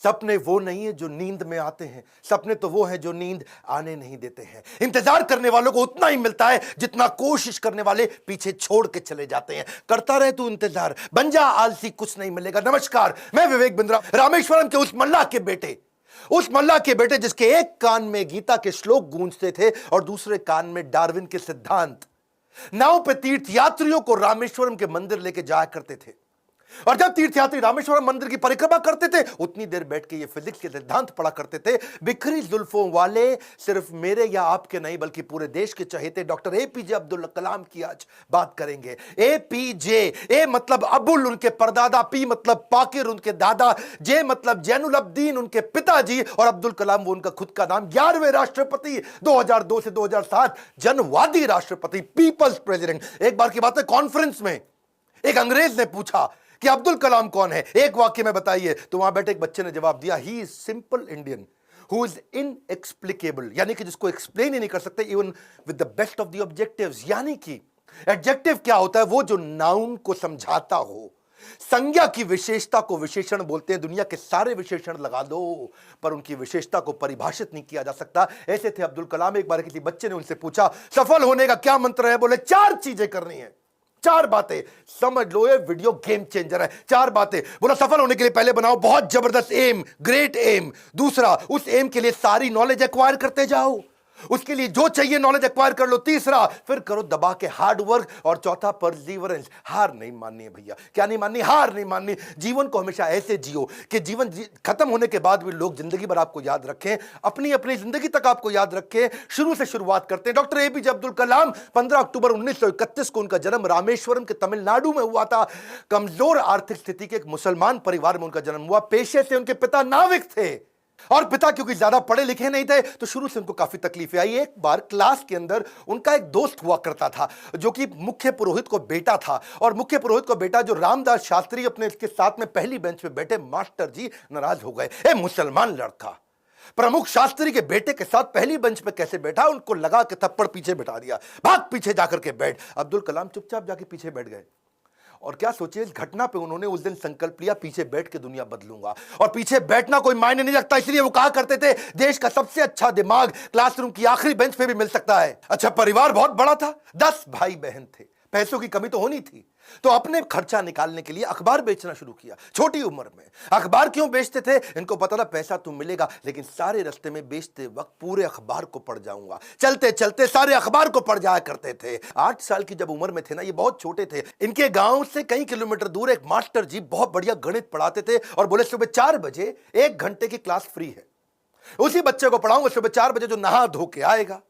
सपने वो नहीं है जो नींद में आते हैं, सपने तो वो हैं जो नींद आने नहीं देते हैं। इंतजार करने वालों को उतना ही मिलता है जितना कोशिश करने वाले पीछे छोड़ के चले जाते हैं। करता रहे तू इंतजार, बन जा आलसी, कुछ नहीं मिलेगा। नमस्कार, मैं विवेक बिंद्रा। रामेश्वरम के उस मल्लाह के बेटे जिसके एक कान में गीता के श्लोक गूंजते थे और दूसरे कान में डार्विन के सिद्धांत, नाव पे तीर्थ यात्रियों को रामेश्वरम के मंदिर लेके जाया करते थे। और जब तीर्थयात्री रामेश्वरम मंदिर की परिक्रमा करते थे उतनी देर बैठ के ये फिजिक्स के सिद्धांत पढ़ा करते थे। बिखरी जुल्फों वाले सिर्फ मेरे या आपके नहीं बल्कि पूरे देश के चहेते डॉक्टर एपीजे अब्दुल कलाम की आज बात करेंगे। एपीजे, ए मतलब अबुल उनके परदादा, पी मतलब पाकिर उनके दादा, जे मतलब जैनुल अब्दीन उनके पिताजी, और अब्दुल कलाम वो उनका खुद का नाम। 11वें राष्ट्रपति, 2002 से 2007 जनवादी राष्ट्रपति, पीपल्स प्रेसिडेंट। एक बार की बात है, कॉन्फ्रेंस में एक अंग्रेज ने पूछा कि अब्दुल कलाम कौन है, एक वाक्य में बताइए। तो वहां बैठे एक बच्चे ने जवाब दिया, he is simple Indian who is inexplicable, यानी कि जिसको एक्सप्लेन ही नहीं कर सकते even with the best of the objectives. यानी कि एडजेक्टिव क्या होता है, वो जो नाउन को समझाता हो। संज्ञा की विशेषता को विशेषण बोलते हैं। दुनिया के सारे विशेषण लगा दो पर उनकी विशेषता को परिभाषित नहीं किया जा सकता। ऐसे थे अब्दुल कलाम। एक बार किसी बच्चे ने उनसे पूछा, सफल होने का क्या मंत्र है? बोले 4 चीजें करनी है, 4 बातें। समझ लो ये वीडियो गेम चेंजर है। 4 बातें। बोला सफल होने के लिए पहले बनाओ बहुत जबरदस्त एम, ग्रेट एम। दूसरा, उस एम के लिए सारी नॉलेज एक्वायर करते जाओ, उसके लिए जो चाहिए नॉलेज एक्वायर कर लो। तीसरा, फिर करो दबा के हार्ड वर्क। और चौथा, परसिवरेंस, हार नहीं माननी है भैया। क्या नहीं माननी? हार नहीं माननी। जीवन को हमेशा ऐसे जियो कि जीवन खत्म होने के बाद भी लोग जिंदगी भर आपको याद रखें, अपनी अपनी जिंदगी तक आपको याद रखें। शुरू से शुरुआत करते हैं। डॉक्टर एपीजे अब्दुल कलाम, 15 अक्टूबर 1931 को उनका जन्म रामेश्वरम के तमिलनाडु में हुआ था। कमजोर आर्थिक स्थिति के एक मुसलमान परिवार में उनका जन्म हुआ। पेशे से उनके पिता नाविक थे और पिता क्योंकि ज्यादा पढ़े लिखे नहीं थे तो शुरू से उनको काफी तकलीफें आई। एक बार क्लास के अंदर उनका एक दोस्त हुआ करता था जो कि मुख्य पुरोहित को बेटा था, और मुख्य पुरोहित को बेटा जो रामदास शास्त्री अपने इसके साथ में पहली बेंच पे बैठे मास्टर जी नाराज हो गए। ए मुसलमान लड़का प्रमुख शास्त्री के बेटे के साथ पहली बेंच पे कैसे बैठा? उनको लगा के थप्पड़ पीछे बैठा दिया, भाग पीछे जाकर के बैठ। अब्दुल कलाम चुपचाप जाके पीछे बैठ गए। और क्या सोचिए, इस घटना पे उन्होंने उस दिन संकल्प लिया, पीछे बैठ के दुनिया बदलूंगा। और पीछे बैठना कोई मायने नहीं रखता, इसलिए वो कहा करते थे देश का सबसे अच्छा दिमाग क्लासरूम की आखिरी बेंच पे भी मिल सकता है। अच्छा, परिवार बहुत बड़ा था, 10 भाई बहन थे। पैसों की कमी तो होनी थी, तो अपने खर्चा निकालने के लिए अखबार बेचना शुरू किया। छोटी उम्र में अखबार क्यों बेचते थे? इनको पता था पैसा तो मिलेगा, लेकिन सारे रास्ते में बेचते वक्त पूरे अखबार को पढ़ जाऊंगा। चलते चलते सारे अखबार को पढ़ जाया करते थे। 8 साल की जब उम्र में थे ना, ये बहुत छोटे थे, इनके गांव से कई किलोमीटर दूर एक मास्टर जी बहुत बढ़िया गणित पढ़ाते थे और बोले सुबह 4 बजे 1 घंटे की क्लास फ्री है, उसी बच्चे को पढ़ाऊंगा सुबह 4 बजे जो नहा धो के आएगा।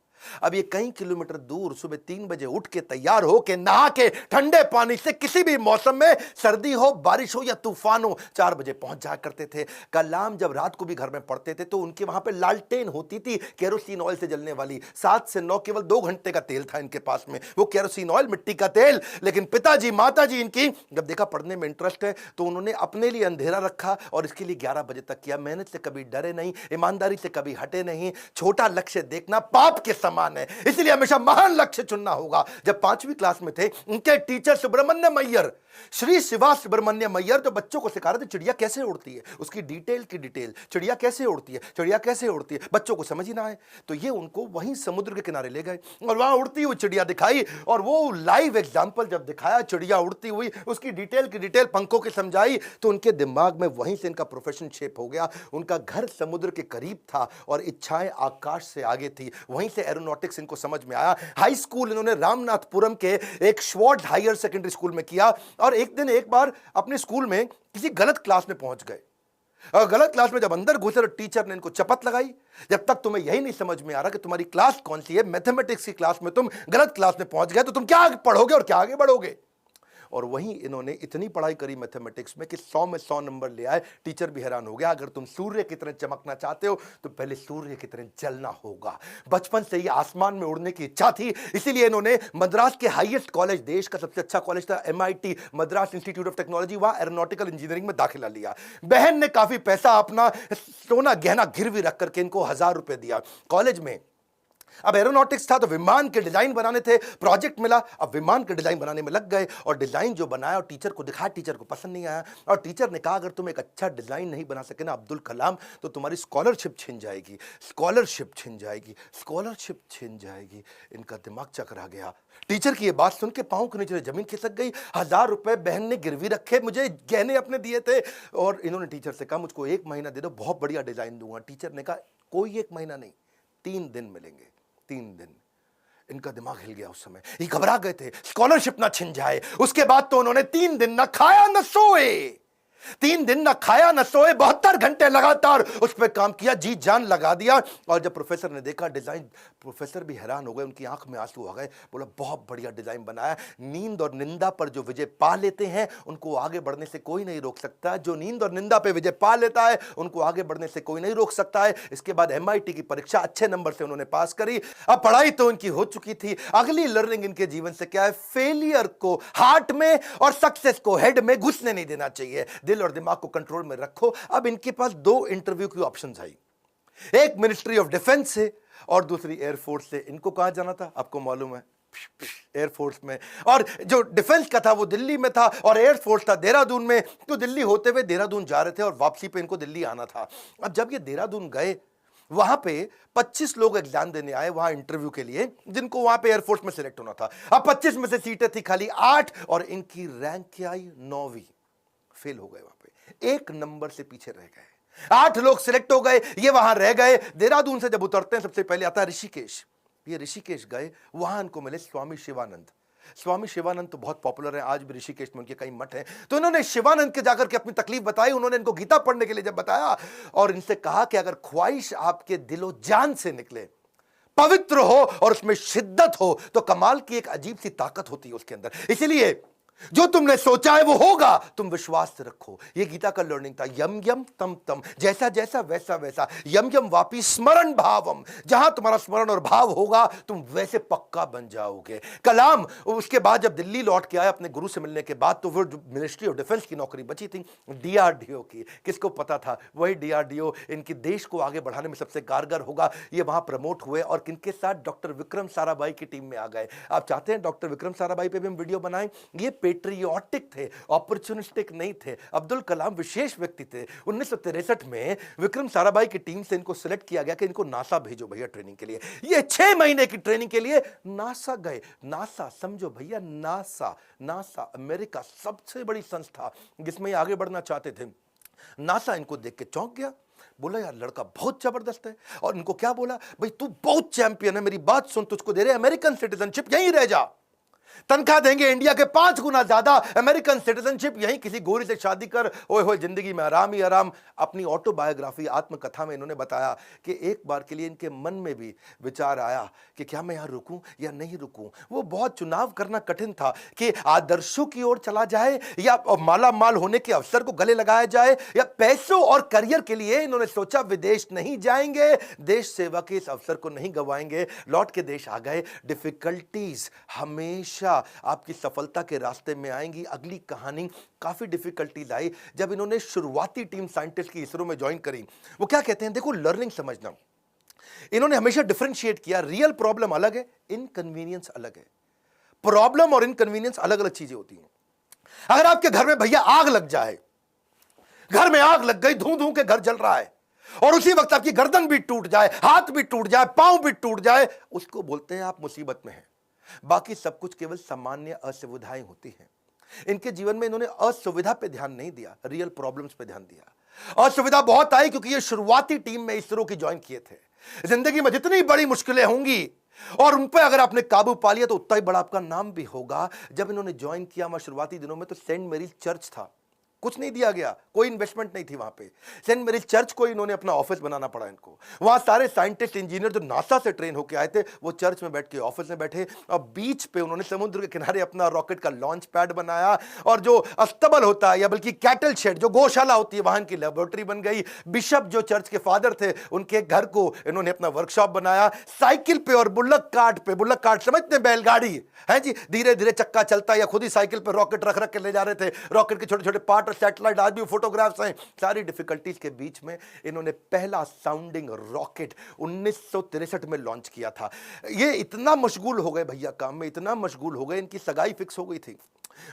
अब ये कई किलोमीटर दूर सुबह 3 बजे उठ के तैयार हो के नहा के ठंडे पानी से किसी भी मौसम में, सर्दी हो बारिश हो या तूफान हो, 4 बजे पहुंच जाया करते थे। कलाम जब रात को भी घर में पढ़ते थे तो उनके वहां पे लालटेन होती थी, केरोसिन ऑयल से जलने वाली। 7 से 9 केवल 2 घंटे का तेल था इनके पास में, वो केरोसिन ऑयल, मिट्टी का तेल। लेकिन पिताजी माताजी इनकी जब देखा पढ़ने में इंटरेस्ट है तो उन्होंने अपने लिए अंधेरा रखा और इसके लिए 11 बजे तक किया। मेहनत से कभी डरे नहीं, ईमानदारी से कभी हटे नहीं। छोटा लक्ष्य देखना पाप के समान है, इसलिए हमेशा महान लक्ष्य चुनना होगा। जब 5वीं क्लास में थे, उनके टीचर सुब्रमण्यम अय्यर, श्री शिवा सुब्रमण्यम अय्यर, जो बच्चों को सिखा रहे थे चिड़िया कैसे उड़ती है, उसकी डिटेल की डिटेल, चिड़िया कैसे उड़ती है, चिड़िया कैसे उड़ती है, बच्चों को समझ ही ना आए तो ये उनको वहीं समुद्र के किनारे ले गए और वहां उड़ती हुई चिड़िया दिखाई। और वो लाइव एग्जाम्पल जब दिखाया, चिड़िया उड़ती हुई, उसकी डिटेल की डिटेल पंखों की समझाई, तो उनके दिमाग में वहीं से इनका प्रोफेशन शेप हो गया। उनका घर समुद्र के करीब था और इच्छाएं आकाश से आगे थी, वहीं से एरोनॉटिक्स इनको समझ में आया। हाई स्कूल इन्होंने रामनाथपुरम के एक श्वार्ट हायर सेकेंडरी स्कूल में किया। और एक बार अपने स्कूल में किसी गलत क्लास में पहुंच गए, और गलत क्लास में जब अंदर घुसे तो टीचर ने इनको चपत लगाई, जब तक तुम्हें यही नहीं समझ में आ रहा कि तुम्हारी क्लास कौन सी है, मैथमेटिक्स की क्लास में तुम गलत क्लास में पहुंच गए तो तुम क्या पढ़ोगे और क्या आगे बढ़ोगे। और वहीं इन्होंने इतनी पढ़ाई करी मैथमेटिक्स में कि 100 में 100 नंबर ले आए। टीचर भी हैरान हो गया। अगर तुम सूर्य की तरह चमकना चाहते हो तो पहले सूर्य की तरह जलना होगा। बचपन से ही आसमान में उड़ने की इच्छा थी, इसीलिए इन्होंने मद्रास के हाईएस्ट कॉलेज, देश का सबसे अच्छा कॉलेज था MIT, Madras institute of technology, वहां एरोनॉटिकल इंजीनियरिंग में दाखिला लिया। बहन ने काफी पैसा अपना सोना गहना गिरवी रख करके इनको 1000 रुपए दिया। कॉलेज में अब एरोनॉटिक्स था तो विमान के डिजाइन बनाने थे, प्रोजेक्ट मिला, अब विमान के डिजाइन बनाने में लग गए और डिजाइन जो बनाया और टीचर को दिखाया, टीचर को पसंद नहीं आया और टीचर ने कहा अगर तुम एक अच्छा डिजाइन नहीं बना सके ना अब्दुल कलाम तो तुम्हारी स्कॉलरशिप छिन जाएगी, स्कॉलरशिप छिन जाएगी, स्कॉलरशिप छिन जाएगी। इनका दिमाग चकरा गया। टीचर की ये बात सुन के पांव के नीचे जमीन खिसक गई। 1000 रुपए बहन ने गिरवी रखे, मुझे गहने अपने दिए थे और इन्होंने टीचर से कहा मुझको 1 महीना दे दो, बहुत बढ़िया डिजाइन दूंगा। टीचर ने कहा कोई 1 महीना नहीं, 3 दिन मिलेंगे, 3 दिन। इनका दिमाग हिल गया। उस समय ये घबरा गए थे स्कॉलरशिप ना छिन जाए। उसके बाद तो उन्होंने 3 दिन ना खाया ना सोए, 3 दिन ना खाया ना सोए, 72 घंटे लगातार उस पर काम किया, जी जान लगा दिया। और जब प्रोफेसर ने देखा डिजाइन, प्रोफेसर भी हैरान हो गए, उनकी आंख में आंसू आ गए। बोला बहुत बढ़िया डिजाइन बनाया। नींद और निंदा पर जो विजय पा लेते हैं उनको आगे बढ़ने से कोई नहीं रोक सकता। जो नींद और निंदा पे विजय पा लेता है उनको आगे बढ़ने से कोई नहीं रोक सकता है। इसके बाद MIT की परीक्षा अच्छे नंबर से उन्होंने पास करी। अब पढ़ाई तो इनकी हो चुकी थी। अगली लर्निंग इनके जीवन से क्या है? फेलियर को हार्ट में और सक्सेस को हेड में घुसने नहीं देना चाहिए। दिल और दिमाग को कंट्रोल में रखो। अब इनके पास 2 इंटरव्यू की ऑप्शंस आई, एक मिनिस्ट्री ऑफ डिफेंस से और दूसरी एयरफोर्स से। इनको कहां जाना था आपको मालूम है? एयरफोर्स में। और जो डिफेंस का था वो दिल्ली में था और एयरफोर्स था देहरादून में। तो दिल्ली होते हुए देहरादून जा रहे थे और वापसी पे इनको दिल्ली आना था। अब जब ये देहरादून गए वहां पे 25 लोग एग्जाम देने आए वहां इंटरव्यू के लिए, जिनको वहां पे एयरफोर्स में सिलेक्ट होना था। अब 25 में से सीटें थी खाली 8 और इनकी रैंक क्या आई? 9वीं। फेल हो गए, वहां पे 1 नंबर से पीछे रह गए। 8 लोग सिलेक्ट हो गए, ये वहां रह गए। देहरादून से जब उतरते हैं सबसे पहले आता है ऋषिकेश। ये ऋषिकेश गए, वहां इनको मिले स्वामी शिवानंद। स्वामी शिवानंद तो बहुत पॉपुलर है, आज भी ऋषिकेश में उनके कई मठ हैं। तो इन्होंने शिवानंद के जाकर के अपनी तकलीफ बताई। उन्होंने इनको गीता पढ़ने के लिए जब बताया और इनसे कहा कि अगर ख्वाहिश आपके दिलो जान से निकले, पवित्र हो और उसमें शिद्दत हो तो कमाल की एक अजीब सी ताकत होती है उसके अंदर। इसलिए जो तुमने सोचा है वो होगा, तुम विश्वास से रखो। ये गीता का लर्निंग था। यम यम तम तम, जैसा जैसा वैसा वैसा। यम यम वापी स्मरण भावम, जहां तुम्हारा स्मरण और भाव होगा तुम वैसे पक्का बन जाओगे। कलाम उसके बाद जब दिल्ली लौट के आए अपने गुरु से मिलने के बाद, तो वो मिनिस्ट्री ऑफ डिफेंस की नौकरी बची थी DRDO की। किसको पता था वही DRDO इनकी देश को आगे बढ़ाने में सबसे कारगर होगा। ये वहां प्रमोट हुए और किनके साथ? डॉक्टर विक्रम साराभाई की टीम में आ गए। आप चाहते हैं डॉक्टर विक्रम साराभाई पे भी हम वीडियो बनाएं? ये पेट्रियोटिक थे, अपॉर्चुनिस्टिक नहीं थे। अब्दुल कलाम विशेष व्यक्ति थे। 1963 में विक्रम साराभाई की टीम से इनको सिलेक्ट किया गया कि इनको नासा भेजो भैया ट्रेनिंग के लिए। ये 6 महीने की ट्रेनिंग के लिए नासा गए। नासा समझो भैया, नासा अमेरिका सबसे बड़ी संस्था जिसमें ये आगे बढ़ना चाहते थे। नासा इनको देख के चौंक गया, बोला यार लड़का बहुत जबरदस्त है। और इनको क्या बोला? भाई तू बहुत चैंपियन है, मेरी बात सुन, तुझको दे रहे अमेरिकन सिटीजनशिप, यहीं रह जा, तनख्वाह देंगे इंडिया के 5 गुना ज्यादा, अमेरिकन सिटीजनशिप, यहीं किसी गोरी से शादी कर, ओए होए जिंदगी में आराम ही आराम। अपनी ऑटोबायोग्राफी आत्मकथा में इन्होंने बताया कि एक बार के लिए इनके मन में भी विचार आया कि क्या मैं यहां रुकूं या नहीं रुकूं। वो बहुत चुनाव करना कठिन था कि आदर्शों की ओर चला जाए या माला माल होने के अवसर को गले लगाया जाए, या पैसों और करियर के लिए इन्होंने सोचा विदेश नहीं जाएंगे, देश सेवा के इस अवसर को नहीं गवाएंगे। लौट के देश आ गए। डिफिकल्टीज हमेशा आपकी सफलता के रास्ते में आएंगी। अगली कहानी, काफी डिफिकल्टीज आई जब इन्होंने शुरुआती टीम साइंटिस्ट की इसरो में ज्वाइन करी। वो क्या कहते हैं, देखो लर्निंग समझना, इन्होंने हमेशा डिफरेंशिएट किया। रियल प्रॉब्लम अलग है, इनकन्वीनियंस अलग है। प्रॉब्लम और इनकन्वीनियंस अलग अलग चीजें होती हैं। अगर आपके घर में भैया आग लग जाए, घर में आग लग गई, धू धू के घर जल रहा है और उसी वक्त आपकी गर्दन भी टूट जाए, हाथ भी टूट जाए, पांव भी टूट जाए, उसको बोलते हैं आप मुसीबत में हैं। बाकी सब कुछ केवल सामान्य असुविधाएं होती हैं। इनके जीवन में इन्होंने असुविधा पे ध्यान नहीं दिया, रियल प्रॉब्लम्स पे ध्यान दिया। असुविधा बहुत आई क्योंकि ये शुरुआती टीम में इसरो की ज्वाइन किए थे। जिंदगी में जितनी बड़ी मुश्किलें होंगी और उन पर अगर आपने काबू पा लिया तो उतना ही बड़ा आपका नाम भी होगा। जब इन्होंने ज्वाइन किया वहां शुरुआती दिनों में तो सेंट मेरीज चर्च था, कुछ नहीं दिया गया, कोई इन्वेस्टमेंट नहीं थी वहां पे। सेंट मेरीज चर्च को इन्होंने अपना ऑफिस बनाना पड़ा इनको। वहां सारे साइंटिस्ट इंजीनियर जो नासा से ट्रेन होकर आए थे वो चर्च में बैठ के ऑफिस में बैठे और बीच पे उन्होंने समुद्र के किनारे अपना रॉकेट का लॉन्च पैड बनाया और जो अस्तबल होता है या बल्कि कैटल शेड जो गौशाला होती है वहां की लेबोरेटरी बन गई। बिशप जो चर्च के फादर थे उनके घर को इन्होंने अपना वर्कशॉप बनाया। साइकिल पे और बुल्लक कार्ट समझते हैं, बैलगाड़ी है जी, धीरे धीरे चक्का चलता या खुद ही साइकिल पे रॉकेट रख रख के ले जा रहे थे। रॉकेट के छोटे छोटे पार्ट सैटेलाइट, आज भी फोटोग्राफ्स हैं। सारी डिफिकल्टीज के बीच में इन्होंने पहला साउंडिंग रॉकेट 1963 में लॉन्च किया था। ये इतना मशगूल हो गए भैया काम में, इतना मशगूल हो गए, इनकी सगाई फिक्स हो गई थी।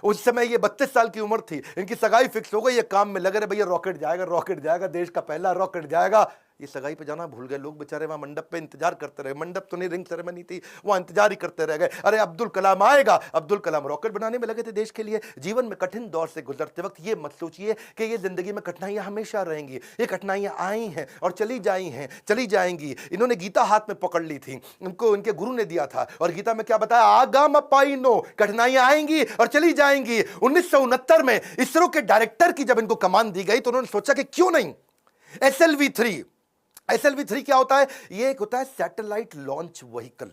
उस समय ये 32 साल की उम्र थी, इनकी सगाई फिक्स हो गई, ये काम में लगे रहे, भैया रॉकेट जाएगा, रॉकेट जाएगा, देश का पहला रॉकेट जाएगा। ये सगाई पे जाना भूल गए लोग बेचारे, वहां मंडप पे इंतजार करते रहे। मंडप तो नहीं, रिंग सेरेमनी थी, वहां इंतजार ही करते रह गए। अरे अब्दुल कलाम आएगा, अब्दुल कलाम रॉकेट बनाने में लगे थे देश के लिए। जीवन में कठिन दौर से गुजरते वक्त ये मत सोचिए कि ये जिंदगी में कठिनाइयां हमेशा रहेंगी। ये कठिनाइयां आई हैं और चली जाई हैं, चली जाएंगी। इन्होंने गीता हाथ में पकड़ ली थी, इनको इनके गुरु ने दिया था, और गीता में क्या बताया, आगाम पाइनो, कठिनाइयां आएंगी और चली जाएंगी। 1969 में इसरो के डायरेक्टर की जब इनको कमान दी गई तो उन्होंने सोचा कि क्यों नहीं SLV-3। SLV-3 क्या होता है? ये एक होता है सैटेलाइट लॉन्च व्हीकल,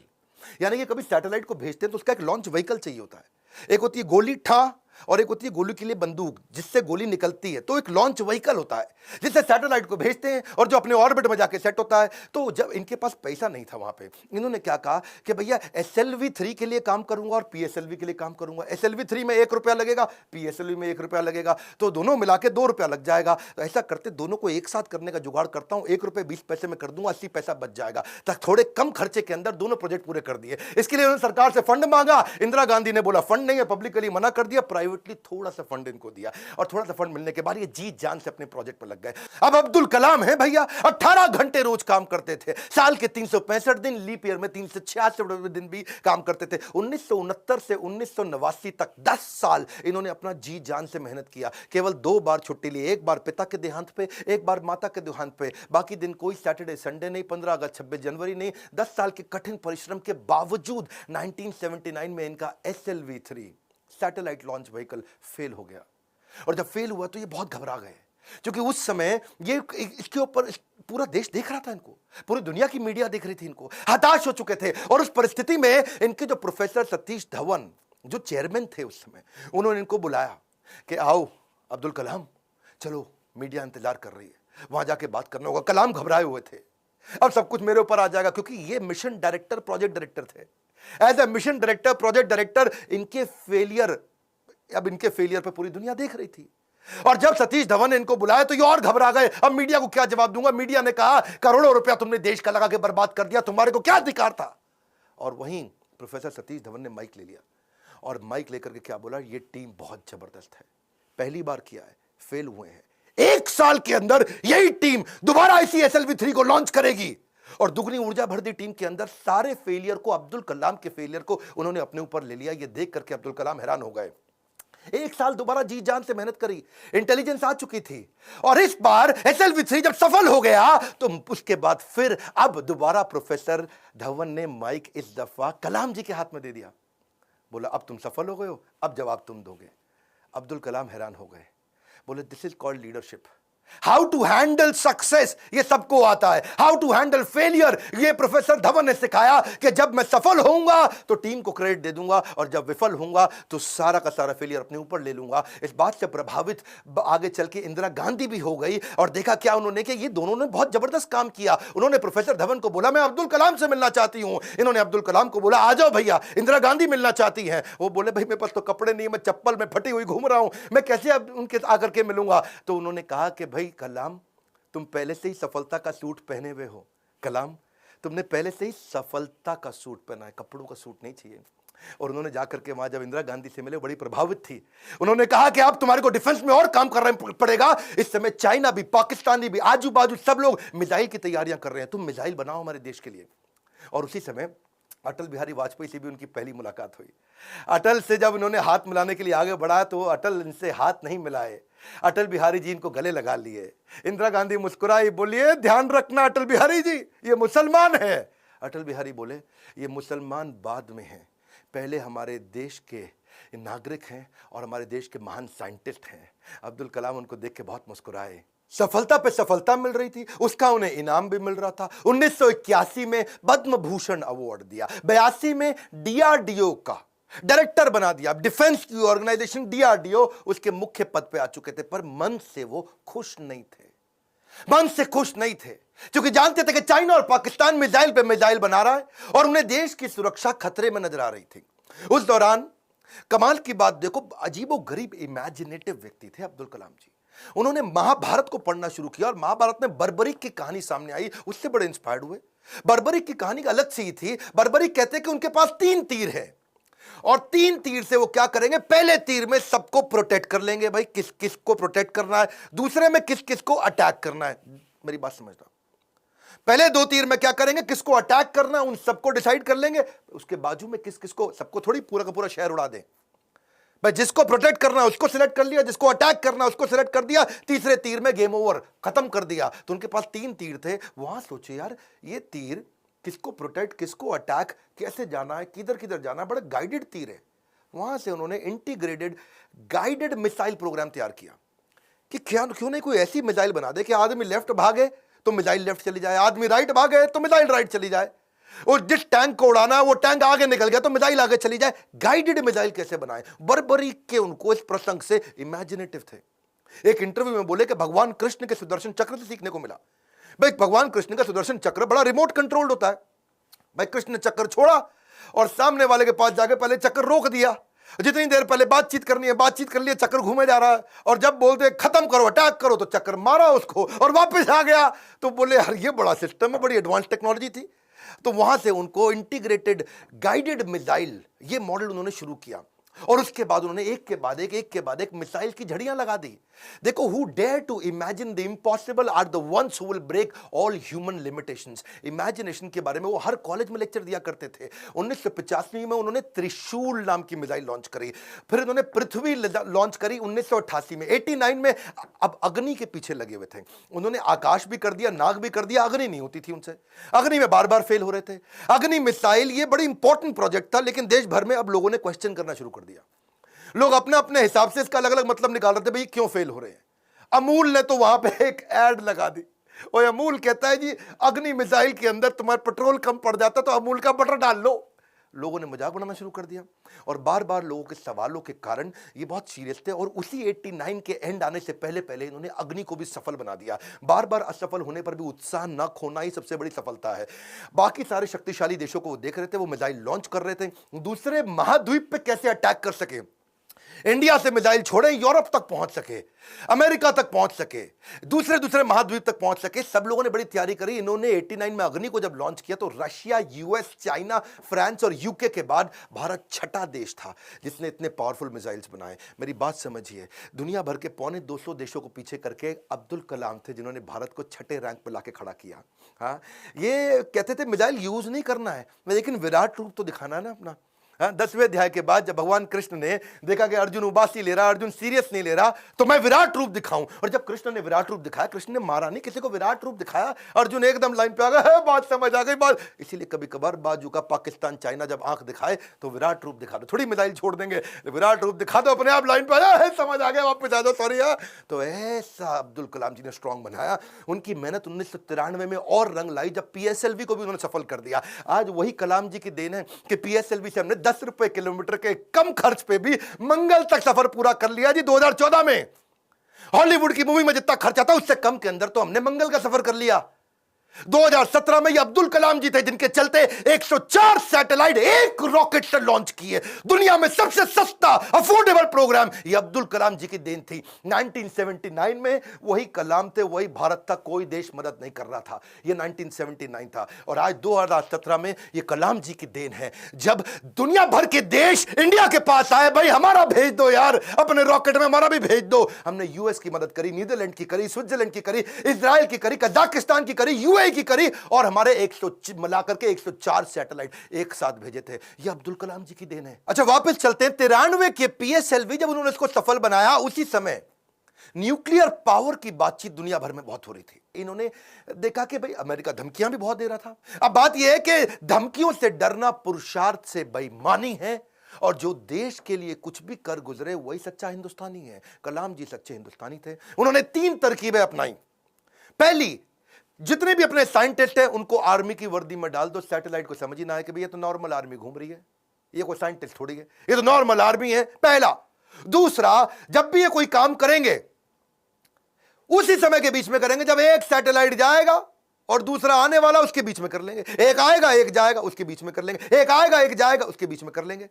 यानी कि कभी सैटेलाइट को भेजते हैं तो उसका एक लॉन्च व्हीकल चाहिए होता है। एक होती है गोली ठा और एक होती है गोली के लिए बंदूक जिससे गोली निकलती है, तो एक लॉन्च व्हीकल होता है जिससे सैटेलाइट को भेजते हैं और जो अपने ऑर्बिट में जाके सेट होता है। तो जब इनके पास पैसा नहीं था वहां पे, इन्होंने क्या कहा कि भैया SLV-3 के लिए काम करूंगा और PSLV के लिए काम करूंगा। SLV-3 में 1 रुपया लगेगा, PSLV में 1 रुपया लगेगा, तो दोनों मिला के 2 रुपया लग जाएगा। तो ऐसा करते दोनों को एक साथ करने का जुगाड़ करता हूं, 1 रुपये 20 पैसे में कर दूंगा, 80 पैसा बच जाएगा। तक थोड़े कम खर्चे के अंदर दोनों प्रोजेक्ट पूरे कर दिए। इसके लिए उन्होंने सरकार से फंड मांगा, इंदिरा गांधी ने बोला फंड नहीं है, पब्लिकली मना कर दिया, प्राइवेटली थोड़ा सा फंड इनको दिया, और थोड़ा सा फंड मिलने के बाद ये जी जान से अपने प्रोजेक्ट पर लग गए। अब अब्दुल कलाम है भैया, 18 घंटे रोज काम करते थे, साल के 365 दिन, लीप ईयर में 366 दिन भी काम करते थे। 1969 से 1989 तक 10 साल इन्होंने अपना जी जान से मेहनत किया। केवल 2 बार छुट्टी ली, एक बार पिता के देहांत पे, एक बार माता के देहांत पे। बाकी दिन कोई सैटरडे संडे नहीं, 15 अगस्त 26 जनवरी नहीं। 10 साल के कठिन परिश्रम के बावजूद 1979 में इनका SLV-3 satellite launch vehicle fail हो गया। और जब फेल हुआ तो ये बहुत घबरा गए, क्योंकि उस समय ये इसके ऊपर पूरा देश देख रहा था इनको, पूरी दुनिया की मीडिया देख रही थी इनको, हताश हो चुके थे। और उस परिस्थिति में इनके जो प्रोफेसर सतीश धवन जो चेयरमैन थे उस समय, उन्होंने इनको बुलाया कि आओ अब्दुल कलाम, चलो मीडिया इंतजार कर रही है, वहां जाके बात करना होगा। कलाम घबराए हुए थे, अब सब कुछ मेरे ऊपर आ जाएगा, क्योंकि ये मिशन डायरेक्टर, प्रोजेक्ट डायरेक्टर थे। As a mission director, project director, इनके फेलियर, अब इनके फेलियर पे पूरी दुनिया देख रही थी। और जब सतीश धवन ने इनको बुलाया तो ये और घबरा गए, अब मीडिया को क्या जवाब दूंगा। मीडिया ने कहा करोड़ों रुपया तुमने देश का लगा के बर्बाद कर दिया, तुम्हारे को क्या अधिकार था। और वहीं प्रोफेसर सतीश धवन ने माइक ले लिया और माइक लेकर के क्या बोला, ये टीम बहुत जबरदस्त है, पहली बार किया है, फेल हुए हैं, 1 साल के अंदर यही टीम दोबारा इसी SLV-3 को लॉन्च करेगी। और दुगनी ऊर्जा भर दी टीम के अंदर। सारे फेलियर को, अब्दुल कलाम के फेलियर को उन्होंने अपने ऊपर ले लिया। ये देख करके अब्दुल कलाम हैरान हो गए। 1 साल दोबारा जी जान से मेहनत करी, इंटेलिजेंस आ चुकी थी, और इस बार SLV-3 जब सफल हो गया तो उसके बाद फिर अब दोबारा प्रोफेसर धवन ने माइक इस दफा कलाम जी के हाथ में दे दिया। बोला अब तुम सफल हो गए हो, अब जवाब तुम दोगे। अब्दुल कलाम हैरान हो गए, बोले this is called leadership. How to handle success ये सबको आता है, हाउ टू हैंडल फेलियर ये प्रोफेसर धवन ने सिखाया कि जब मैं सफल होऊंगा तो टीम को क्रेडिट दे दूंगा, और जब विफल होऊंगा तो सारा का सारा फेलियर अपने ऊपर ले लूंगा। इस बात से प्रभावित आगे चल के इंदिरा गांधी भी हो गई, और देखा क्या उन्होंने कि ये दोनों ने बहुत जबरदस्त काम किया। उन्होंने प्रोफेसर धवन को बोला मैं अब्दुल कलाम से मिलना चाहती हूं, इन्होंने अब्दुल कलाम को बोला आ जाओ भैया, इंदिरा गांधी मिलना चाहती हैं। वो बोले भाई मेरे पास तो कपड़े नहीं, मैं चप्पल में फटी हुई घूम रहा हूं, मैं कैसे अब उनके आकर के मिलूंगा। तो उन्होंने कहा कि भाई कलाम, तुम पहले से ही सफलता का सूट पहने हुए हो, कलाम तुमने पहले से ही सफलता का सूट पहना है, कपड़ों का सूट नहीं चाहिए। और उन्होंने जाकर के वहां जब इंदिरा गांधी से मिले, बड़ी प्रभावित थी। उन्होंने कहा कि अब तुम्हारे को डिफेंस में और काम करना पड़ेगा। इस समय चाइना भी, पाकिस्तानी भी, आजू बाजू सब लोग मिसाइल की तैयारियां कर रहे हैं, तुम मिसाइल बनाओ हमारे देश के लिए। और उसी समय अटल बिहारी वाजपेयी से भी उनकी पहली मुलाकात हुई। अटल से जब उन्होंने हाथ मिलाने के लिए आगे बढ़ा तो अटल इनसे हाथ नहीं मिलाए, अटल बिहारी जी इनको गले लगा लिए। इंदिरा गांधी मुस्कुराई, बोलिए ध्यान रखना अटल बिहारी जी, ये मुसलमान है। अटल बिहारी बोले ये मुसलमान बाद में हैं, पहले हमारे देश के नागरिक हैं और हमारे देश के महान साइंटिस्ट हैं। अब्दुल कलाम उनको देख के बहुत मुस्कुराए। सफलता पे सफलता मिल रही थी, उसका उन्हें इनाम भी मिल रहा था। 1981 में पद्म भूषण अवार्ड दिया, 82 में DRDO का डायरेक्टर बना दिया। डिफेंस की ऑर्गेनाइजेशन DRDO उसके मुख्य पद पे आ चुके थे, पर मन से वो खुश नहीं थे, मन से खुश नहीं थे, क्योंकि जानते थे कि चाइना और पाकिस्तान मिसाइल पे मिसाइल बना रहा है और उन्हें देश की सुरक्षा खतरे में नजर आ रही थी। उस दौरान कमाल की बात देखो, अजीबो गरीब इमेजिनेटिव व्यक्ति थे अब्दुल कलाम जी। उन्होंने महाभारत को पढ़ना शुरू किया और महाभारत में बर्बरीक की कहानी सामने आई, उससे बड़े इंस्पायर्ड हुए। बर्बरीक की कहानी अलग सी थी। बर्बरीक कहते हैं कि उनके पास 3 तीर है और 3 तीर से वो क्या करेंगे, पहले तीर में सबको प्रोटेक्ट कर लेंगे, भाई किस किस को प्रोटेक्ट करना है, दूसरे में किस किस को अटैक करना है। मेरी बात समझना, पहले 2 तीर में क्या करेंगे, किसको अटैक करना उन सबको डिसाइड कर लेंगे, उसके बाजू में किस किस को, सबको थोड़ी पूरा का पूरा शहर उड़ा दें भाई, जिसको प्रोटेक्ट करना उसको सिलेक्ट कर लिया, जिसको अटैक करना उसको सिलेक्ट कर दिया, तीसरे तीर में गेम ओवर, खत्म कर दिया। तो उनके पास 3 तीर थे। वहां सोचे यार ये तीर किसको प्रोटेक्ट किसको अटैक कैसे जाना है, किधर किधर जाना है, बड़ा गाइडेड तीर है। वहां से उन्होंने इंटीग्रेटेड गाइडेड मिसाइल प्रोग्राम तैयार किया कि क्यों नहीं कोई ऐसी मिसाइल बना दे कि आदमी लेफ्ट भागे तो मिसाइल लेफ्ट चली जाए, आदमी राइट भागे तो मिसाइल राइट चली जाए, और जिस टैंक को उड़ाना है वो टैंक आगे निकल गया तो मिसाइल आगे चली जाए। गाइडेड मिसाइल कैसे बनाए, बर्बरीक के उनको इस प्रसंग से इमेजिनेटिव थे। एक इंटरव्यू में बोले कि भगवान कृष्ण के सुदर्शन चक्र से सीखने को मिला। भाई भगवान कृष्ण का सुदर्शन चक्र बड़ा रिमोट कंट्रोल्ड होता है। भाई कृष्ण ने चक्कर छोड़ा और सामने वाले के पास जाके पहले चक्कर रोक दिया, जितनी देर पहले बातचीत करनी है बातचीत कर लिया, चक्कर घूमे जा रहा है, और जब बोलते खत्म करो अटैक करो तो चक्कर मारा उसको और वापस आ गया। तो बोले यार ये बड़ा सिस्टम है, बड़ी एडवांस टेक्नोलॉजी थी। तो वहां से उनको इंटीग्रेटेड गाइडेड मिसाइल ये मॉडल उन्होंने शुरू किया और उसके बाद उन्होंने एक के बाद एक मिसाइल की झड़ियां लगा दी। देखो, who dare to imagine the impossible are the ones who will break all human limitations. Imagination के बारे में वो हर कॉलेज में लेक्चर दिया करते थे। 1985 में उन्होंने त्रिशूल नाम की मिसाइल लॉन्च करी, फिर उन्होंने पृथ्वी लॉन्च करी 1988 में। 89 में अब अग्नि के पीछे लगे हुए थे। उन्होंने आकाश भी कर दिया, नाग भी कर दिया, अग्नि नहीं होती थी उनसे, अग्नि में बार बार फेल हो रहे थे। अग्नि मिसाइल ये बड़ी इंपॉर्टेंट प्रोजेक्ट था, लेकिन देश भर में अब लोगों ने क्वेश्चन करना शुरू कर दिया। लोग अपने अपने हिसाब से इसका अलग अलग मतलब निकाल रहे थे, भाई क्यों फेल हो रहे हैं। अमूल ने तो वहां पे एक ऐड लगा दी, और अमूल कहता है जी अग्नि मिसाइल के अंदर तुम्हारा पेट्रोल कम पड़ जाता तो अमूल का बटर डाल लो। लोगों ने मजाक बनाना शुरू कर दिया और बार बार लोगों के सवालों के कारण ये बहुत सीरियस थे, और उसी 89 के एंड आने से पहले पहले इन्होंने अग्नि को भी सफल बना दिया। बार बार असफल होने पर भी उत्साह न खोना ही सबसे बड़ी सफलता है। बाकी सारे शक्तिशाली देशों को वो देख रहे थे, वो मिसाइल लॉन्च कर रहे थे, दूसरे महाद्वीप पे कैसे अटैक कर सके, इंडिया से मिसाइल छोड़े यूरोप तक पहुंच सके, अमेरिका तक पहुंच सके, दूसरे महाद्वीप तक पहुंच सके। सब लोगों ने बड़ी तैयारी करी। इन्होंने 89 में अग्नि को जब लॉन्च किया तो रशिया, यूएस, चाइना, फ्रांस और यूके के बाद भारत छठा देश था जिसने इतने पावरफुल मिसाइल्स बनाए। मेरी बात समझिए, दुनिया भर के 250 देशों को पीछे करके अब्दुल कलाम थे जिन्होंने भारत को छठे रैंक पर लाके खड़ा किया। हाँ, ये कहते थे मिसाइल यूज नहीं करना है, लेकिन विराट रूप तो दिखाना है ना अपना। 10वें अध्याय के बाद जब भगवान कृष्ण ने देखा कि अर्जुन उबासी ले रहा, अर्जुन सीरियस नहीं ले रहा, तो मैं विराट रूप दिखाऊं। और जब कृष्ण ने विराट रूप दिखाया, कृष्ण ने मारा नहीं, किसी को विराट रूप दिखाया, अर्जुन एकदम लाइन पे आ गया, बात समझ आ गई बात। इसीलिए कभी कभार बाजू का पाकिस्तान, चाइना जब आंख दिखाए तो विराट रूप दिखा दो, थोड़ी मिसाइल छोड़ देंगे, विराट रूप दिखा दो, अपने आप लाइन पे आया, समझ आ गया, वापस आ जाओ, सॉरी। तो ऐसा अब्दुल कलाम जी ने स्ट्रॉन्ग बनाया। उनकी मेहनत 1993 में और रंग लाई जब पीएसएलवी को भी उन्होंने सफल कर दिया। आज वही कलाम जी की देन है कि पीएसएलवी से हमने 10 रुपए किलोमीटर के कम खर्च पे भी मंगल तक सफर पूरा कर लिया जी। 2014 में हॉलीवुड की मूवी में जितना खर्चा था उससे कम के अंदर तो हमने मंगल का सफर कर लिया। 2017 में ये अब्दुल कलाम जी थे जिनके चलते 104 सैटेलाइट एक रॉकेट से लॉन्च किए। दुनिया में सबसे सस्ता अफोर्डेबल प्रोग्राम ये अब्दुल कलाम जी की देन थी। 1979 में वही कलाम थे, वही भारत था, कोई देश मदद नहीं कर रहा था। ये 1979 था और आज 2017 में ये कलाम जी की देन है जब दुनिया भर के देश इंडिया के पास आए, भाई हमारा भेज दो यार, अपने रॉकेट में हमारा भी भेज दो। हमने यूएस की मदद करी, नीदरलैंड की करी, स्विट्जरलैंड की करी, इजराइल की करी, कजाकिस्तान की करी, यूएई की करी, और हमारे 100 मिलाकर के 104 सैटेलाइट एक साथ भेजे थे। ये अब्दुल कलाम जी की देन है। अच्छा वापस चलते हैं 93 के पीएसएलवी जब उन्होंने इसको सफल बनाया, उसी समय न्यूक्लियर पावर की बातचीत दुनिया भर में बहुत हो रही थी। इन्होंने देखा कि भाई अमेरिका धमकियां भी बहुत दे रहा था। अब बात यह है कि धमकियों से डरना पुरुषार्थ से बेईमानी है, और जो देश के लिए कुछ भी कर गुजरे वही सच्चा हिंदुस्तानी है। कलाम जी सच्चे हिंदुस्तानी थे। उन्होंने 3 तरकीबें अपनाई। पहली, जितने भी अपने साइंटिस्ट हैं उनको आर्मी की वर्दी में डाल दो, सैटेलाइट को समझ ही ना आए कि भाई ये तो नॉर्मल आर्मी घूम रही है, ये कोई साइंटिस्ट थोड़ी है, ये तो नॉर्मल आर्मी है, पहला। दूसरा, जब भी ये कोई काम करेंगे उसी समय के बीच में करेंगे जब एक सैटेलाइट जाएगा और दूसरा आने वाला, उसके बीच में कर लेंगे। एक आएगा एक जाएगा, उसके बीच में कर लेंगे। एक आएगा एक जाएगा, उसके बीच में कर लेंगे।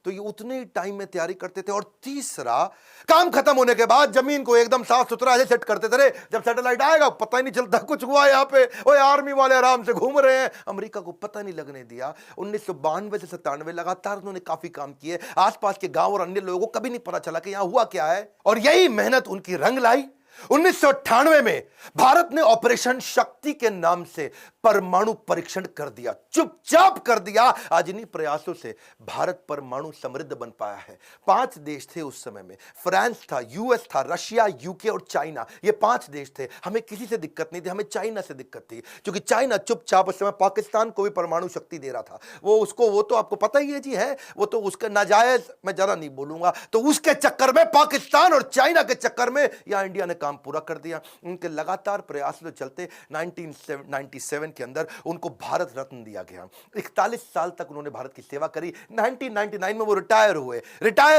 तो ये उतने ही टाइम में तैयारी करते थे। और तीसरा, काम खत्म होने के बाद जमीन को एकदम साफ सुथरा ऐसे सेट करते थे, जब सैटेलाइट आएगा पता ही नहीं चलता कुछ हुआ यहाँ पे, ओए आर्मी वाले आराम से घूम रहे हैं। अमेरिका को पता नहीं लगने दिया। 1992 से 97 लगातार उन्होंने काफी काम किए। आसपास के गांव और अन्य लोगों को कभी नहीं पता चला कि यहां हुआ क्या है, और यही मेहनत उनकी रंग लाई। 1998 में भारत ने ऑपरेशन शक्ति के नाम से परमाणु परीक्षण कर दिया, चुपचाप कर दिया। आज इन्हीं प्रयासों से भारत परमाणु समृद्ध बन पाया है। 5 देश थे उस समय में, फ्रांस था, यूएस था, रशिया, यूके और चाइना। ये 5 देश थे। हमें किसी से दिक्कत नहीं थी, हमें चाइना से दिक्कत थी, क्योंकि चाइना चुपचाप उस समय पाकिस्तान को भी परमाणु शक्ति दे रहा था। वो तो आपको पता ही है जी, है वो तो उसका नाजायज, मैं ज्यादा नहीं बोलूंगा। तो उसके चक्कर में, पाकिस्तान और चाइना के चक्कर में यहां इंडिया ने काम पूरा कर दिया। उनके लगातार प्रयास के चलते 1997 के अंदर उनको भारत रत्न दिया गया। 41 साल तक उन्होंने भारत की सेवा करी। 1999 में वो रिटायर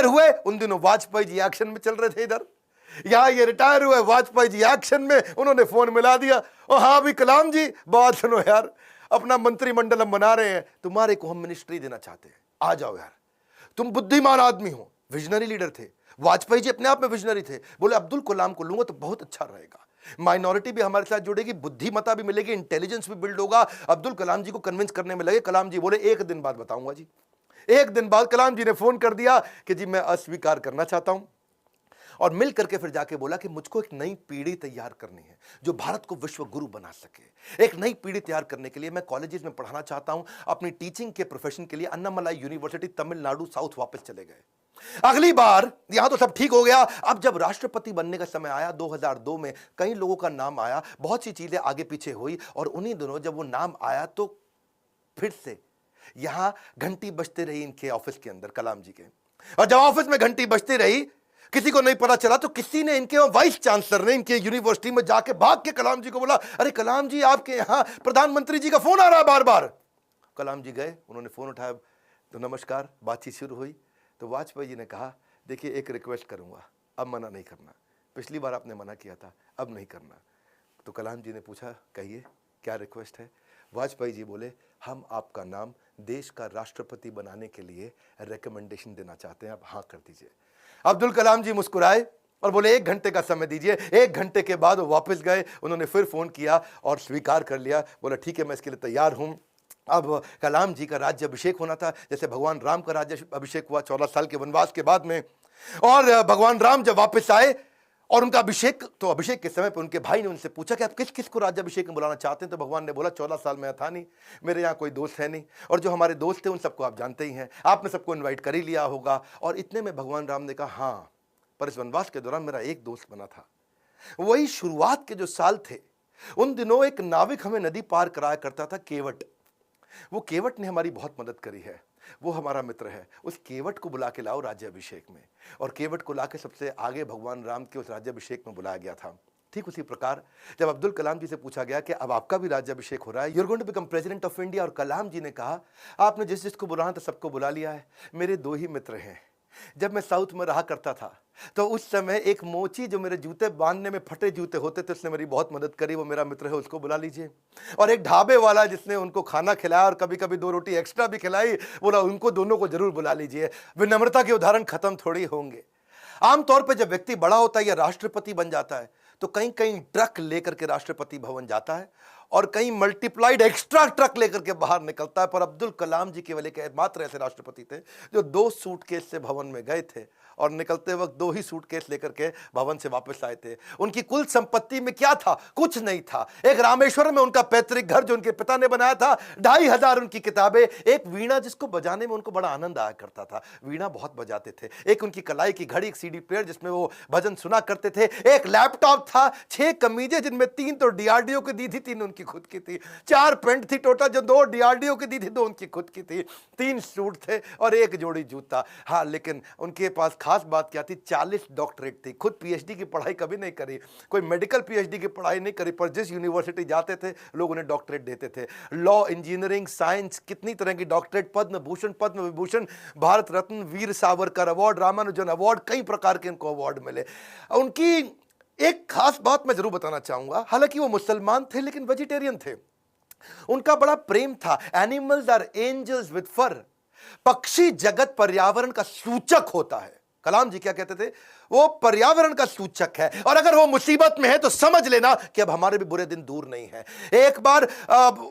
हुए। उन दिनों वाजपेयी जी एक्शन में चल रहे थे इधर, यहां ये रिटायर हुए, वाजपेयी जी एक्शन में। उन्होंने फोन मिला दिया, ओ हाँ भी कलाम जी, बात सुनो यार, अपना मंत्रिमंडल हम बना रहे हैं, तुम्हारे को हम मिनिस्ट्री देना चाहते हैं, आ जाओ यार। तुम बुद्धिमान आदमी हो, विजनरी लीडर थे। वाजपेयी जी अपने आप में विजनरी थे। बोले अब्दुल कलाम को लूंगा तो बहुत अच्छा रहेगा, माइनॉरिटी भी हमारे साथ जुड़ेगी, बुद्धिमता भी मिलेगी, इंटेलिजेंस भी बिल्ड होगा। अब्दुल कलाम जी को कन्विंस करने में लगे। कलाम जी बोले 1 दिन बाद बताऊंगा जी। 1 दिन बाद कलाम जी ने फोन कर दिया कि जी मैं अस्वीकार करना चाहता हूं। और मिल करके फिर जाके बोला कि मुझको एक नई पीढ़ी तैयार करनी है जो भारत को विश्व गुरु बना सके। एक नई पीढ़ी तैयार करने के लिए मैं कॉलेजेस में पढ़ाना चाहता हूं। अपनी टीचिंग के प्रोफेशन के लिए अन्नामलाई यूनिवर्सिटी तमिलनाडु साउथ वापस चले गए। अगली बार यहां तो सब ठीक हो गया। अब जब राष्ट्रपति बनने का समय आया 2002 में, कई लोगों का नाम आया, बहुत सी चीजें आगे पीछे हुई। और उन्हीं दिनों जब वो नाम आया तो फिर से यहां घंटी बजती रही इनके ऑफिस के अंदर, कलाम जी के। और जब ऑफिस में घंटी बजती रही, किसी को नहीं पता चला, तो किसी ने, इनके वाइस चांसलर ने इनके यूनिवर्सिटी में जाके भाग के कलाम जी को बोला, अरे कलाम जी आपके यहां प्रधानमंत्री जी का फोन आ रहा है बार बार। कलाम जी गए, उन्होंने फोन उठाया, तो नमस्कार, बातचीत शुरू हुई। तो वाजपेयी जी ने कहा, देखिए एक रिक्वेस्ट करूंगा, अब मना नहीं करना, पिछली बार आपने मना किया था, अब नहीं करना। तो कलाम जी ने पूछा, कहिए क्या रिक्वेस्ट है। वाजपेयी जी बोले, हम आपका नाम देश का राष्ट्रपति बनाने के लिए रिकमेंडेशन देना चाहते हैं, आप हाँ कर दीजिए। अब्दुल कलाम जी मुस्कुराए और बोले 1 घंटे का समय दीजिए। 1 घंटे के बाद वो वापस गए, उन्होंने फिर फोन किया और स्वीकार कर लिया। बोला ठीक है, मैं इसके लिए तैयार हूं। अब कलाम जी का राज्य अभिषेक होना था, जैसे भगवान राम का राज्य अभिषेक हुआ 14 साल के वनवास के बाद में। और भगवान राम जब वापस आए और उनका अभिषेक, तो अभिषेक के समय पर उनके भाई ने उनसे पूछा कि आप किस किस को राज्य अभिषेक में बुलाना चाहते हैं। तो भगवान ने बोला 14 साल में था नहीं, मेरे यहाँ कोई दोस्त है नहीं, और जो हमारे दोस्त थे उन सबको आप जानते ही हैं, आपने सबको इन्वाइट कर ही लिया होगा। और इतने में भगवान राम ने कहा, हाँ पर इस वनवास के दौरान मेरा एक दोस्त बना था। वही शुरुआत के जो साल थे, उन दिनों एक नाविक हमें नदी पार कराया करता था, केवट। वो केवट ने हमारी बहुत मदद करी है, वो हमारा मित्र है। उस केवट को बुला के लाओ राज्याभिषेक में। और केवट को लाके सबसे आगे भगवान राम के उस राज्याभिषेक में बुलाया गया था। ठीक उसी प्रकार जब अब्दुल कलाम जी से पूछा गया कि अब आपका भी राज्याभिषेक हो रहा है, you are going to become president of India, और कलाम जी ने कहा, आपने जिस जिसको बुलाना था सबको बुला लिया है, मेरे 2 ही मित्र हैं। जब मैं साउथ में रहा करता था तो उस समय एक मोची जो मेरे जूते बांधने में फटे जूते होते थे, उसने मेरी बहुत मदद करी, वो मेरा मित्र है, उसको बुला लीजिए। और एक ढाबे वाला जिसने उनको खाना खिलाया और कभी कभी 2 रोटी एक्स्ट्रा भी खिलाई, बोला उनको दोनों को जरूर बुला लीजिए। विनम्रता के उदाहरण खत्म थोड़ी होंगे। आमतौर पर जब व्यक्ति बड़ा होता है या राष्ट्रपति बन जाता है तो कहीं कहीं ट्रक लेकर के राष्ट्रपति भवन जाता है और कहीं मल्टीप्लाइड एक्स्ट्रा ट्रक लेकर के बाहर निकलता है। पर अब्दुल कलाम जी केवल एक मात्र ऐसे राष्ट्रपति थे जो 2 सूटकेस से भवन में गए थे और निकलते वक्त 2 ही सूटकेस लेकर के भवन से वापस आए थे। उनकी कुल संपत्ति में क्या था? कुछ नहीं था। एक रामेश्वरम में उनका पैतृक घर जो उनके पिता ने बनाया था, 2500 उनकी किताबें, एक वीणा जिसको बजाने में उनको बड़ा आनंद आया करता था, वीणा बहुत बजाते थे, एक उनकी कलाई की घड़ी, एक सीडी प्लेयर जिसमें वो भजन सुना करते थे, एक लैपटॉप था, 6 कमीजें जिनमें 3 तो डीआरडीओ की दी थी, 3 उनकी खुद की थी, 4 पेंट थी टोटल जो 2 डीआरडीओ की दी थी, 2 उनकी खुद की थी, 3 सूट थे और 1 जोड़ी जूता। हाँ, लेकिन उनके पास खास बात क्या थी? 40 डॉक्टरेट थी। खुद पीएचडी की पढ़ाई कभी नहीं करी, कोई मेडिकल पीएचडी की पढ़ाई नहीं करी, पर जिस यूनिवर्सिटी जाते थे लोग उन्हें डॉक्टरेट देते थे। लॉ, इंजीनियरिंग, साइंस, कितनी तरह की doctorate, Padma Bhushan, Padma Vibhushan, Bharat Ratna, Veer Savarkar award, Ramanujan award, कई प्रकार के इनको अवार्ड मिले। उनकी एक खास बात मैं जरूर बताना चाहूंगा, हालांकि वो मुसलमान थे लेकिन वेजिटेरियन थे। उनका बड़ा प्रेम था, एनिमल्स आर एंजल्स विद फर। पक्षी जगत पर्यावरण का सूचक होता है। कलाम जी क्या कहते थे? वो पर्यावरण का सूचक है, और अगर वो मुसीबत में है तो समझ लेना कि अब हमारे भी बुरे दिन दूर नहीं है। एक बार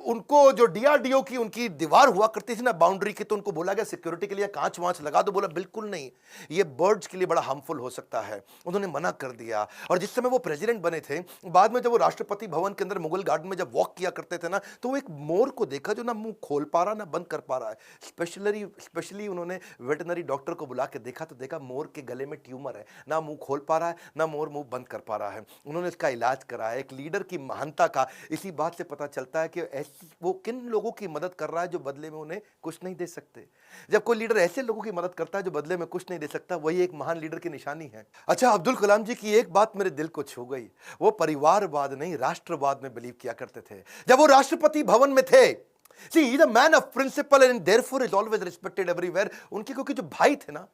उनको जो डीआरडीओ की उनकी दीवार हुआ करती थी ना बाउंड्री की, तो उनको बोला गया सिक्योरिटी के लिए कांच वांच लगा दो। बोला बिल्कुल नहीं, ये बर्ड्स के लिए बड़ा हार्मफुल हो सकता है। उन्होंने मना कर दिया। और जिस समय वो प्रेसिडेंट बने थे, बाद में जब वो राष्ट्रपति भवन के अंदर मुगल गार्डन में जब वॉक किया करते थे ना, तो वो एक मोर को देखा जो ना मुंह खोल पा रहा ना बंद कर पा रहा है। स्पेशली उन्होंने वेटनरी डॉक्टर को बुला के देखा, तो देखा मोर के गले में ट्यूमर है, ना मुंह खोल पा रहा है ना मोर मुंह बंद कर पा रहा है। उन्होंने इसका इलाज कराया। एक लीडर की महानता का इसी बात से पता चलता है कि ऐसी वो किन लोगों की मदद कर रहा है जो बदले में उन्हें कुछ नहीं दे सकते। जब कोई लीडर ऐसे लोगों की मदद करता है जो बदले में कुछ नहीं दे सकता, वही एक महान लीडर की निशानी है। अच्छा, अब्दुल कलाम जी की एक बात मेरे दिल को छू गई। वो परिवारवाद नहीं, राष्ट्रवाद में बिलीव किया करते थे। जब वो राष्ट्रपति भवन में थे, See, he's a man of principle and therefore is always respected everywhere. उनके क्योंकि जो भाई थे ना,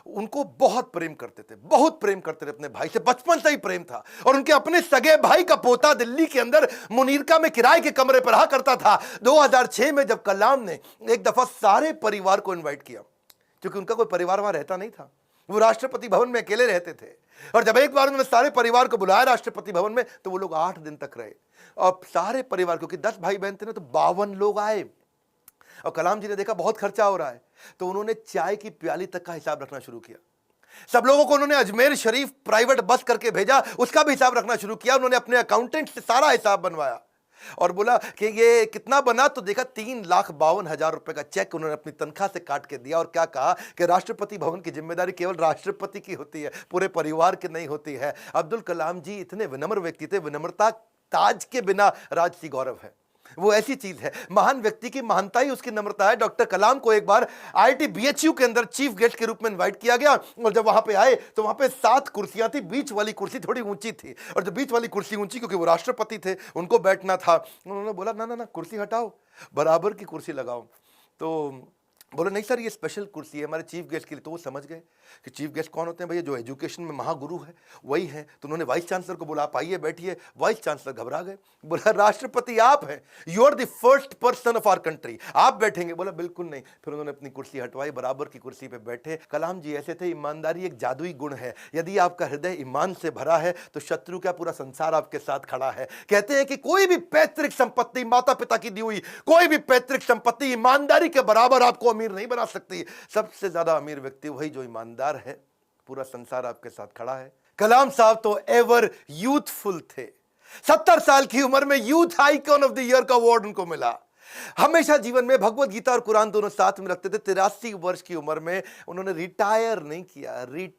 उनको बहुत प्रेम करते थे, बहुत प्रेम करते थे अपने भाई से, बचपन से ही प्रेम था। और उनके अपने सगे भाई का पोता दिल्ली के अंदर मुनीरका में किराए के कमरे पर रहा करता था। 2006 में जब कलाम ने एक दफा सारे परिवार को इनवाइट किया, क्योंकि उनका कोई परिवार वहां रहता नहीं था, वो राष्ट्रपति भवन में अकेले रहते थे। और जब एक बार उन्होंने सारे परिवार को बुलाया राष्ट्रपति भवन में, तो वो लोग 8 दिन तक रहे। और सारे परिवार, क्योंकि 10 भाई बहन थे ना, तो 52 लोग आए। और कलाम जी ने देखा बहुत खर्चा हो रहा है, तो उन्होंने चाय की प्याली तक का हिसाब रखना शुरू किया। सब लोगों को उन्होंने अजमेर शरीफ प्राइवेट बस करके भेजा, उसका भी हिसाब रखना शुरू किया। उन्होंने अपने अकाउंटेंट से सारा हिसाब बनवाया और बोला कि ये कितना बना, तो देखा 3,52,000 रुपए का चेक उन्होंने अपनी तनख्वाह से काट के दिया। और क्या कहा कि राष्ट्रपति भवन की जिम्मेदारी केवल राष्ट्रपति की होती है, पूरे परिवार की नहीं होती है। अब्दुल कलाम जी इतने विनम्र व्यक्ति थे, विनम्रता ताज के बिना राजसी गौरव है। वो ऐसी चीज है, महान व्यक्ति की महानता ही उसकी नम्रता है। डॉक्टर कलाम को एक बार आईआईटी बीएचयू के अंदर चीफ गेस्ट के रूप में इनवाइट किया गया, और जब वहां पे आए तो वहां पे 7 कुर्सियां थी। बीच वाली कुर्सी थोड़ी ऊंची थी, और जो बीच वाली कुर्सी ऊंची क्योंकि वो राष्ट्रपति थे, उनको बैठना था। उन्होंने बोला ना ना ना, कुर्सी हटाओ, बराबर की कुर्सी लगाओ। तो बोले नहीं सर, ये स्पेशल कुर्सी है हमारे चीफ गेस्ट के लिए। तो वो समझ गए कि चीफ गेस्ट कौन होते हैं भैया, जो एजुकेशन में महागुरु है वही है। तो उन्होंने वाइस चांसलर को बोला, आप आइए बैठिए। वाइस चांसलर घबरा गए, बोला राष्ट्रपति आप हैं, you are the first person of our country, आप बैठेंगे। बोला बिल्कुल नहीं। फिर उन्होंने अपनी कुर्सी हटवाई, बराबर की कुर्सी पे बैठे। कलाम जी ऐसे थे, ईमानदारी एक जादुई गुण है। यदि आपका हृदय ईमान से भरा है तो शत्रु का पूरा संसार आपके साथ खड़ा है। कहते हैं कि कोई भी पैतृक संपत्ति, माता पिता की दी हुई कोई भी पैतृक संपत्ति ईमानदारी के बराबर आपको अमीर नहीं बना सकती। सबसे ज्यादा अमीर व्यक्ति वही जो ईमानदार है। पूरा संसार आपके साथ खड़ा है। कलाम साहब तो एवर यूथफुल थे। 70 साल की उम्र में youth icon of the year का अवार्ड उनको मिला। हमेशा जीवन में भगवत गीता और कुरान दोनों साथ में रखते थे। 83 वर्ष की उम्र में उन्होंने रिटायर नहीं किया, रिट्राई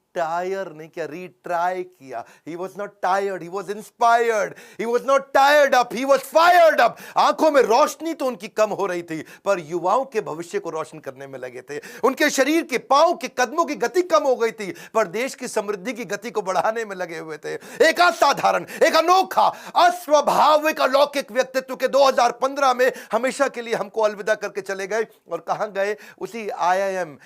किया। He was not tired, he was inspired, he was not tired up, he was fired up। आंखों में रोशनी तो उनकी कम हो रही थी, पर युवाओं के भविष्य को रोशन करने में लगे थे। उनके शरीर के पांव के कदमों की गति कम हो गई थी, पर देश की समृद्धि की गति को बढ़ाने में लगे हुए थे। एक असाधारण, एक अनोखा, अस्वाभाविक, अलौकिक व्यक्तित्व के 2015 में हमेशा के लिए हमको अलविदा करके चले गए। और कहां गए? उसी IIM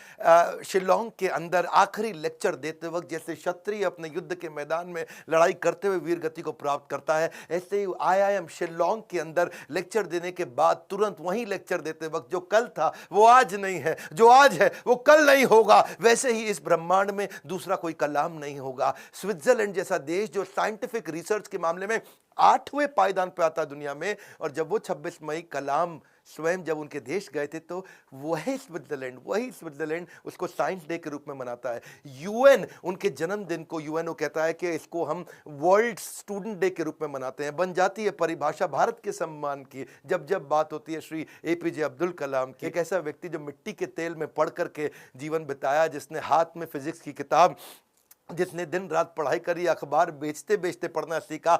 शिलोंग के अंदर आखिरी लेक्चर देते वक्त जैसे क्षत्रिय अपने युद्ध के मैदान में लड़ाई करते हुए वीर गति को प्राप्त करता है, ऐसे ही IIM शिलोंग के अंदर लेक्चर देने के बाद तुरंत वहीं लेक्चर देते वक्त जो कल था वो आज नहीं है, जो आज है वो कल नहीं होगा, वैसे ही इस ब्रह्मांड में दूसरा कोई कलाम नहीं होगा। स्विट्जरलैंड जैसा देश जो साइंटिफिक रिसर्च के मामले में 8वें पायदान पे आता दुनिया में, और जब वो 26 मई कलाम स्वयं जब उनके देश गए थे, तो वही स्विट्जरलैंड उसको साइंस डे के रूप में मनाता है। यूएन उनके जन्मदिन को यूएनओ कहता है कि इसको हम वर्ल्ड स्टूडेंट डे के रूप में मनाते हैं। बन जाती है परिभाषा भारत के सम्मान की जब जब बात होती है श्री APJ अब्दुल कलाम की। एक ऐसा व्यक्ति जो मिट्टी के तेल में पढ़ करके जीवन बिताया, जिसने हाथ में फिजिक्स की किताब, जिसने दिन रात पढ़ाई करी, अखबार बेचते बेचते पढ़ना सीखा।